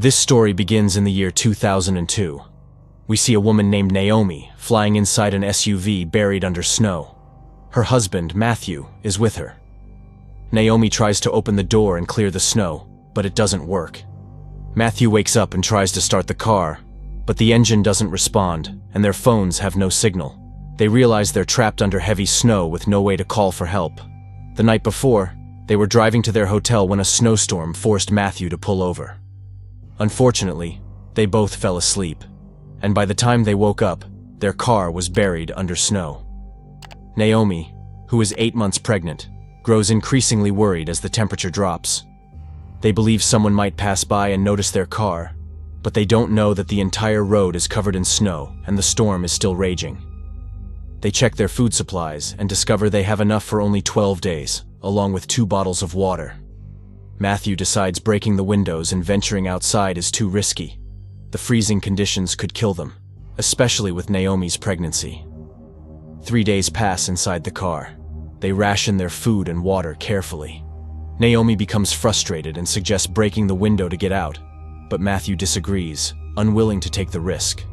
This story begins in the year 2002. We see a woman named Naomi flying inside an SUV buried under snow. Her husband, Matthew, is with her. Naomi tries to open the door and clear the snow, but it doesn't work. Matthew wakes up and tries to start the car, but the engine doesn't respond, and their phones have no signal. They realize they're trapped under heavy snow with no way to call for help. The night before, they were driving to their hotel when a snowstorm forced Matthew to pull over. Unfortunately, they both fell asleep, and by the time they woke up, their car was buried under snow. Naomi, who is 8 months pregnant, grows increasingly worried as the temperature drops. They believe someone might pass by and notice their car, but they don't know that the entire road is covered in snow and the storm is still raging. They check their food supplies and discover they have enough for only 12 days, along with 2 bottles of water. Matthew decides breaking the windows and venturing outside is too risky. The freezing conditions could kill them, especially with Naomi's pregnancy. 3 days pass inside the car. They ration their food and water carefully. Naomi becomes frustrated and suggests breaking the window to get out, but Matthew disagrees, unwilling to take the risk.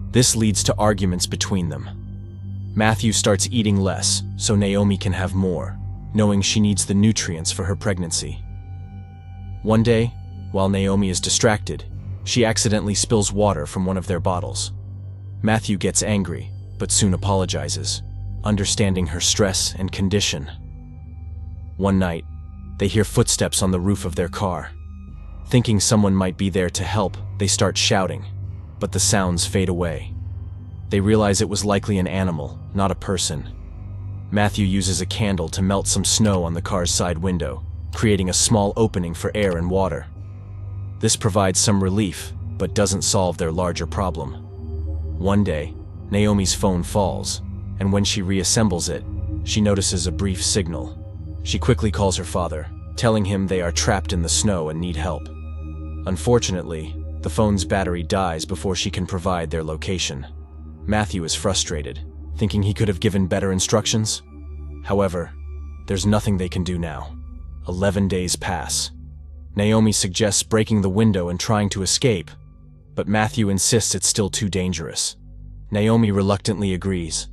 This leads to arguments between them. Matthew starts eating less so Naomi can have more, knowing she needs the nutrients for her pregnancy. One day, while Naomi is distracted, she accidentally spills water from one of their bottles. Matthew gets angry, but soon apologizes, understanding her stress and condition. One night, they hear footsteps on the roof of their car. Thinking someone might be there to help, they start shouting, but the sounds fade away. They realize it was likely an animal, not a person. Matthew uses a candle to melt some snow on the car's side window, creating a small opening for air and water. This provides some relief, but doesn't solve their larger problem. One day, Naomi's phone falls, and when she reassembles it, she notices a brief signal. She quickly calls her father, telling him they are trapped in the snow and need help. Unfortunately, the phone's battery dies before she can provide their location. Matthew is frustrated, thinking he could have given better instructions. However, there's nothing they can do now. 11 days pass. Naomi suggests breaking the window and trying to escape, but Matthew insists it's still too dangerous. Naomi reluctantly agrees.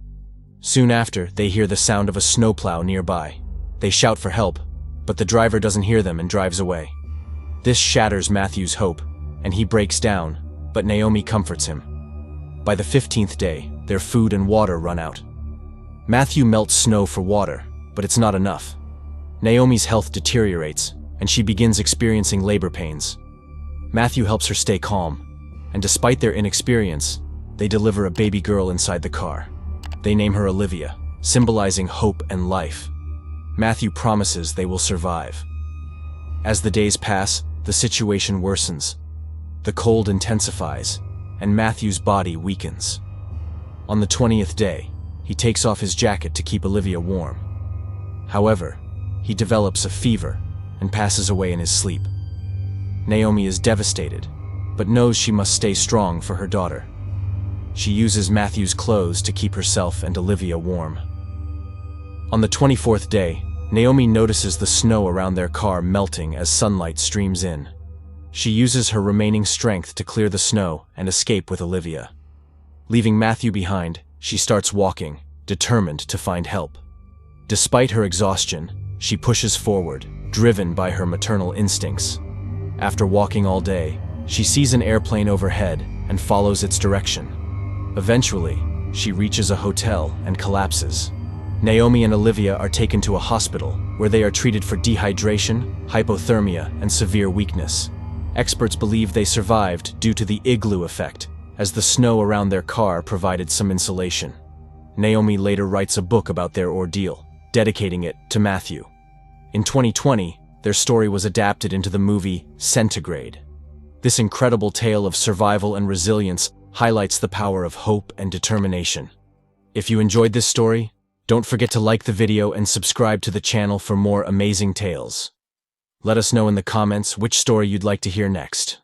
Soon after, they hear the sound of a snowplow nearby. They shout for help, but the driver doesn't hear them and drives away. This shatters Matthew's hope, and he breaks down, but Naomi comforts him. By the 15th day, their food and water run out. Matthew melts snow for water, but it's not enough. Naomi's health deteriorates, and she begins experiencing labor pains. Matthew helps her stay calm, and despite their inexperience, they deliver a baby girl inside the car. They name her Olivia, symbolizing hope and life. Matthew promises they will survive. As the days pass, the situation worsens. The cold intensifies, and Matthew's body weakens. On the 20th day, he takes off his jacket to keep Olivia warm. However, he develops a fever and passes away in his sleep. Naomi is devastated, but knows she must stay strong for her daughter. She uses Matthew's clothes to keep herself and Olivia warm. On the 24th day, Naomi notices the snow around their car melting as sunlight streams in. She uses her remaining strength to clear the snow and escape with Olivia. Leaving Matthew behind, she starts walking, determined to find help. Despite her exhaustion, she pushes forward, driven by her maternal instincts. After walking all day, she sees an airplane overhead and follows its direction. Eventually, she reaches a hotel and collapses. Naomi and Olivia are taken to a hospital where they are treated for dehydration, hypothermia, and severe weakness. Experts believe they survived due to the igloo effect, as the snow around their car provided some insulation. Naomi later writes a book about their ordeal, dedicating it to Matthew. In 2020, their story was adapted into the movie Centigrade. This incredible tale of survival and resilience highlights the power of hope and determination. If you enjoyed this story, don't forget to like the video and subscribe to the channel for more amazing tales. Let us know in the comments which story you'd like to hear next.